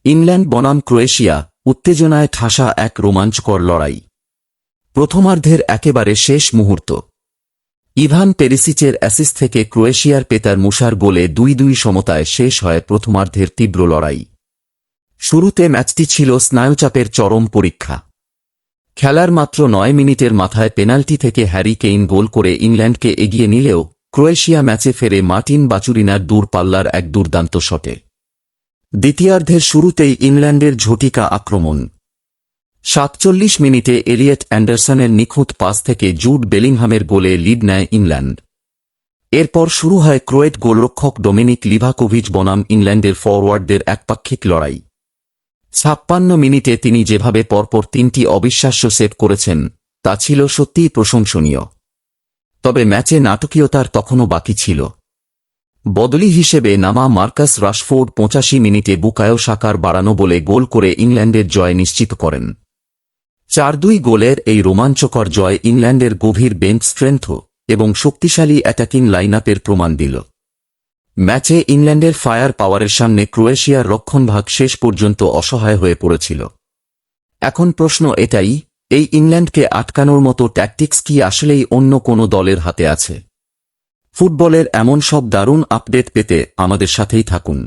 England বনাম Croatia, উত্তেজনায় ঠাসা এক রোমাঞ্চকর লড়াই। প্রথমার্ধের একেবারে শেষ মুহূর্ত। ইভান পেরিসিচের অ্যাসিস্ট থেকে ক্রোয়েশিয়ার পেতার মুসার গোলে ২-২ সমতায় শেষ হয় প্রথমার্ধের তীব্র লড়াই। শুরুতে ম্যাচটি ছিল স্নায়ুচাপের চরম পরীক্ষা। খেলার মাত্র ৯ মিনিটের মাথায় পেনাল্টি থেকে হ্যারি কেইন গোল করে ইংল্যান্ডকে এগিয়ে নিলেও ক্রোয়েশিয়া ম্যাচে ফেরে মার্টিন বাচুরিনার দূরপাল্লার এক দুর্দান্ত শটে। দ্বিতীয়ার্ধের শুরুতেই ইংল্যান্ডের ঝটিকা আক্রমণ। ৪৭ মিনিটে এলিয়ট অ্যান্ডারসনের নিখুঁত পাস থেকে জুড বেলিংহামের গোলে লিড নেয় ইংল্যান্ড। এরপর শুরু হয় ক্রোয়েট গোলরক্ষক ডোমিনিক লিভাকোভিচ বনাম ইংল্যান্ডের ফরওয়ার্ডদের একপাক্ষিক লড়াই। ৫৬ মিনিটে তিনি যেভাবে পরপর ৩টি অবিশ্বাস্য সেভ করেছেন তা ছিল সত্যিই প্রশংসনীয়। তবে ম্যাচে নাটকীয়তার তখনও বাকি ছিল। বদলি হিসেবে নামা মার্কাস রাশফোর্ড ৮৫ মিনিটে বুকায়ো সাকার বাড়ানো বলে গোল করে ইংল্যান্ডের জয় নিশ্চিত করেন। ৪-২ গোলের এই রোমাঞ্চকর জয় ইংল্যান্ডের গভীর বেঞ্চ স্ট্রেংথ এবং শক্তিশালী অ্যাটাকিং লাইনআপের প্রমাণ দিল। ম্যাচে ইংল্যান্ডের ফায়ার পাওয়ারের সামনে ক্রোয়েশিয়ার রক্ষণভাগ শেষ পর্যন্ত অসহায় হয়ে পড়েছিল। এখন প্রশ্ন এটাই, এই ইংল্যান্ডকে আটকানোর মতো ট্যাকটিক্স কি আসলেই অন্য কোনো দলের হাতে আছে? ফুটবলের এমন সব দারুণ আপডেট পেতে আমাদের সাথেই থাকুন।